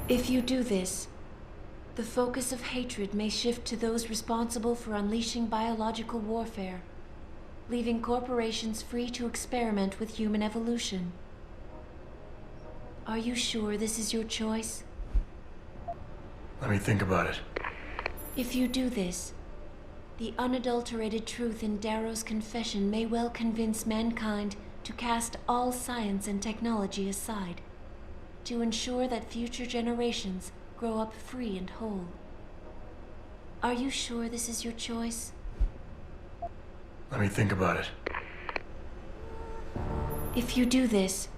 If you do this, the focus of hatred may shift to those responsible for unleashing biological warfare, leaving corporations free to experiment with human evolution. Are you sure this is your choice? Let me think about it. If you do this, the unadulterated truth in Darrow's confession may well convince mankind to cast all science and technology aside, to ensure that future generations grow up free and whole. Are you sure this is your choice? Let me think about it. If you do this,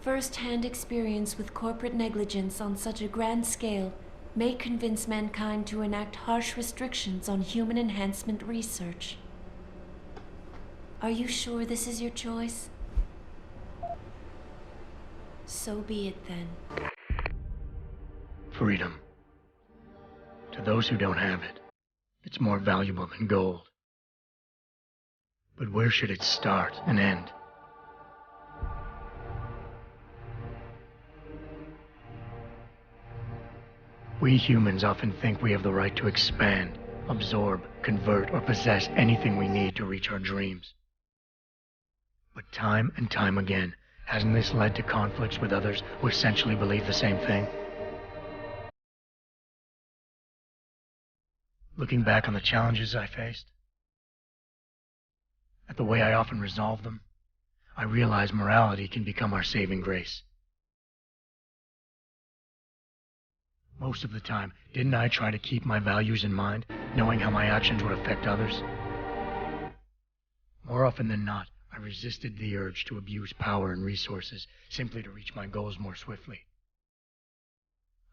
first-hand experience with corporate negligence on such a grand scale may convince mankind to enact harsh restrictions on human enhancement research. Are you sure this is your choice? So be it then. Freedom. To those who don't have it, it's more valuable than gold. But where should it start and end? We humans often think we have the right to expand, absorb, convert, or possess anything we need to reach our dreams. But time and time again, hasn't this led to conflicts with others who essentially believe the same thing? Looking back on the challenges I faced, at the way I often resolve them, I realize morality can become our saving grace. Most of the time, didn't I try to keep my values in mind, knowing how my actions would affect others? More often than not, I resisted the urge to abuse power and resources simply to reach my goals more swiftly.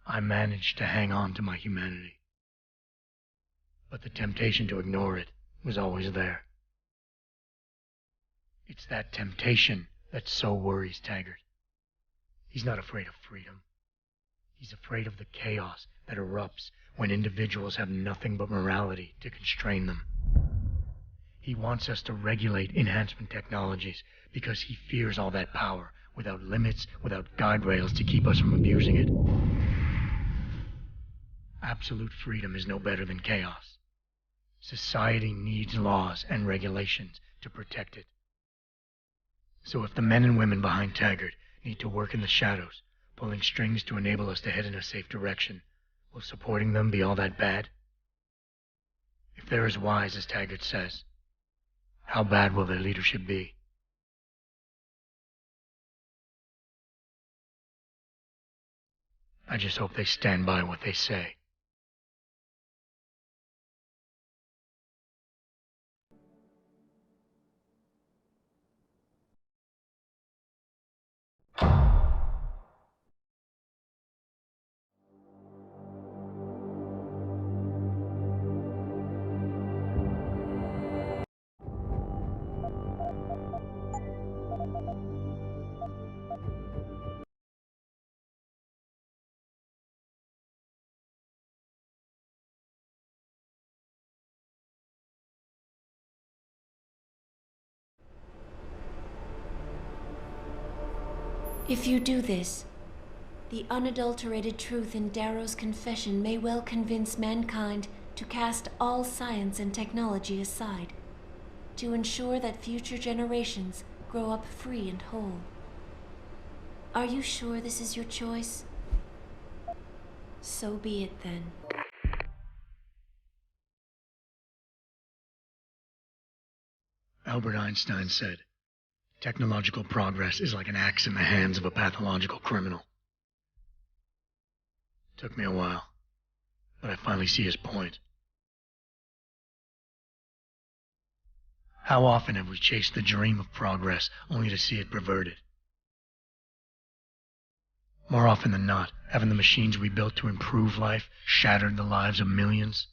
I managed to hang on to my humanity. But the temptation to ignore it was always there. It's that temptation that so worries Taggart. He's not afraid of freedom. He's afraid of the chaos that erupts when individuals have nothing but morality to constrain them. He wants us to regulate enhancement technologies because he fears all that power, without limits, without guide rails to keep us from abusing it. Absolute freedom is no better than chaos. Society needs laws and regulations to protect it. So if the men and women behind Taggart need to work in the shadows, pulling strings to enable us to head in a safe direction, will supporting them be all that bad? If they're as wise as Taggart says, how bad will their leadership be? I just hope they stand by what they say. If you do this, the unadulterated truth in Darrow's confession may well convince mankind to cast all science and technology aside, to ensure that future generations grow up free and whole. Are you sure this is your choice? So be it then. Albert Einstein said, technological progress is like an axe in the hands of a pathological criminal. Took me a while, but I finally see his point. How often have we chased the dream of progress only to see it perverted? More often than not, haven't the machines we built to improve life shattered the lives of millions?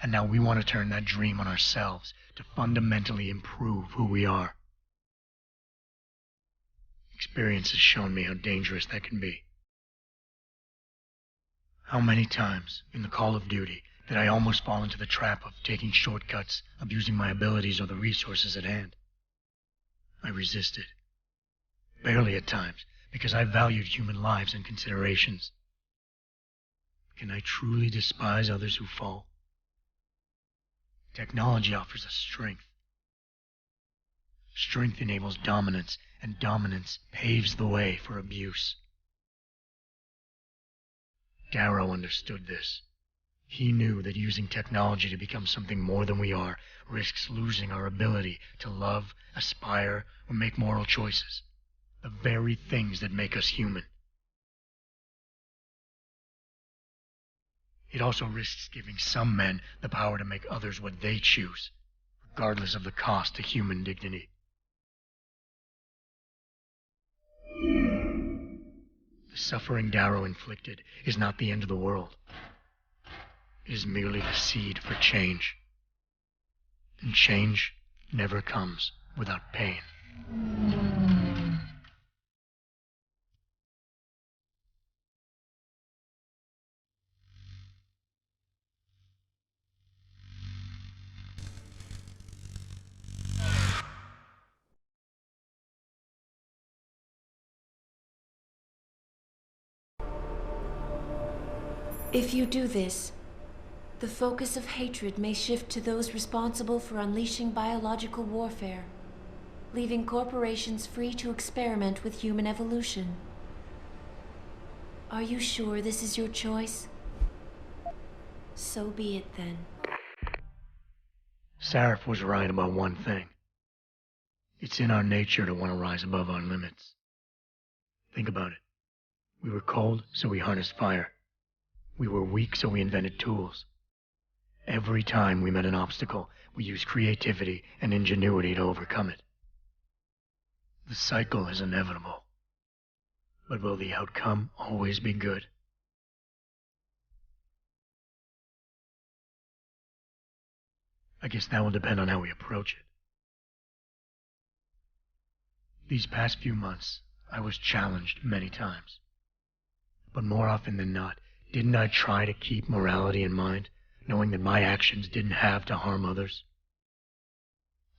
And now we want to turn that dream on ourselves to fundamentally improve who we are. Experience has shown me how dangerous that can be. How many times in the call of duty did I almost fall into the trap of taking shortcuts, abusing my abilities or the resources at hand? I resisted. Barely at times, because I valued human lives and considerations. Can I truly despise others who fall? Technology offers us strength. Strength enables dominance, and dominance paves the way for abuse. Darrow understood this. He knew that using technology to become something more than we are risks losing our ability to love, aspire, or make moral choices. The very things that make us human. It also risks giving some men the power to make others what they choose, regardless of the cost to human dignity. The suffering Darrow inflicted is not the end of the world. It is merely the seed for change. And change never comes without pain. If you do this, the focus of hatred may shift to those responsible for unleashing biological warfare, leaving corporations free to experiment with human evolution. Are you sure this is your choice? So be it then. Sarif was right about one thing. It's in our nature to want to rise above our limits. Think about it. We were cold, so we harnessed fire. We were weak, so we invented tools. Every time we met an obstacle, we used creativity and ingenuity to overcome it. The cycle is inevitable. But will the outcome always be good? I guess that will depend on how we approach it. These past few months, I was challenged many times. But more often than not, didn't I try to keep morality in mind, knowing that my actions didn't have to harm others?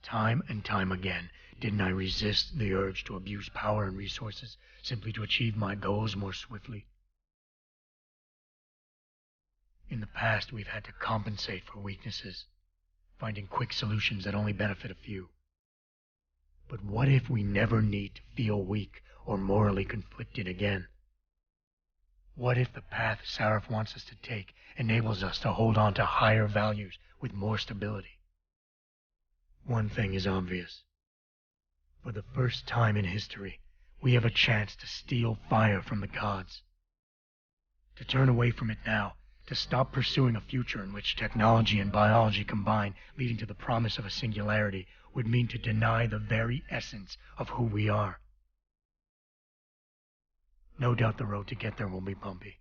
Time and time again, didn't I resist the urge to abuse power and resources simply to achieve my goals more swiftly? In the past, we've had to compensate for weaknesses, finding quick solutions that only benefit a few. But what if we never need to feel weak or morally conflicted again? What if the path Sarif wants us to take enables us to hold on to higher values with more stability? One thing is obvious. For the first time in history, we have a chance to steal fire from the gods. To turn away from it now, to stop pursuing a future in which technology and biology combine, leading to the promise of a singularity, would mean to deny the very essence of who we are. No doubt the road to get there will be bumpy,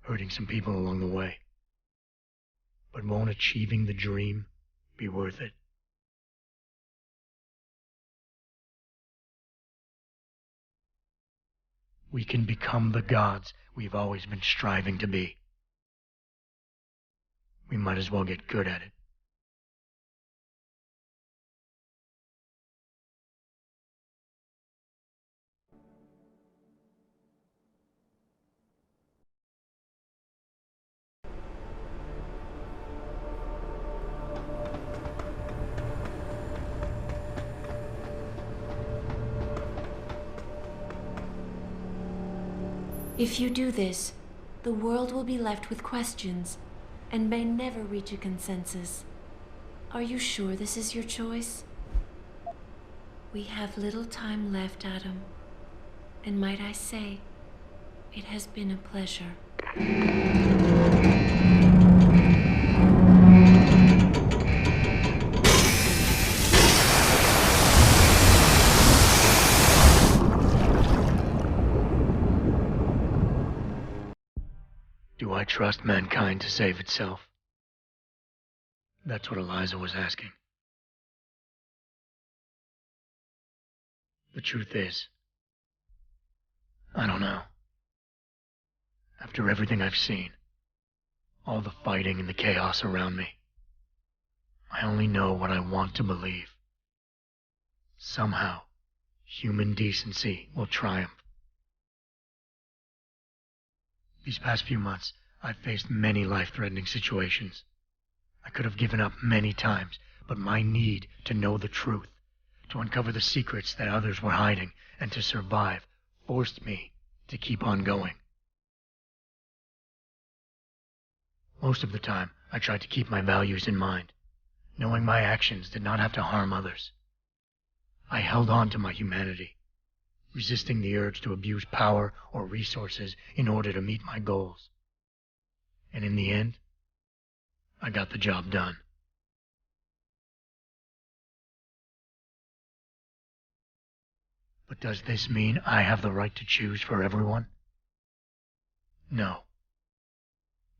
hurting some people along the way. But won't achieving the dream be worth it? We can become the gods we've always been striving to be. We might as well get good at it. If you do this, the world will be left with questions and may never reach a consensus. Are you sure this is your choice? We have little time left, Adam. And might I say, it has been a pleasure. Do I trust mankind to save itself? That's what Eliza was asking. The truth is, I don't know. After everything I've seen, all the fighting and the chaos around me, I only know what I want to believe. Somehow, human decency will triumph. These past few months, I've faced many life-threatening situations. I could have given up many times, but my need to know the truth, to uncover the secrets that others were hiding, and to survive, forced me to keep on going. Most of the time, I tried to keep my values in mind, knowing my actions did not have to harm others. I held on to my humanity, resisting the urge to abuse power or resources in order to meet my goals. And in the end, I got the job done. But does this mean I have the right to choose for everyone? No.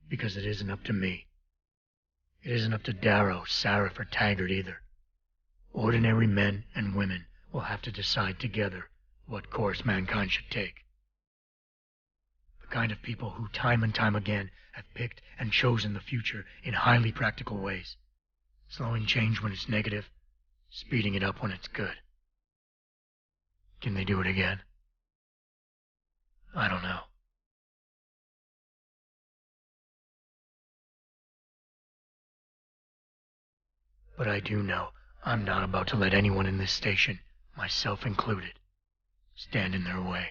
Because it isn't up to me. It isn't up to Darrow, Sarif, or Taggart either. Ordinary men and women will have to decide together what course mankind should take. The kind of people who time and time again have picked and chosen the future in highly practical ways, slowing change when it's negative, speeding it up when it's good. Can they do it again? I don't know. But I do know I'm not about to let anyone in this station, myself included, stand in their way.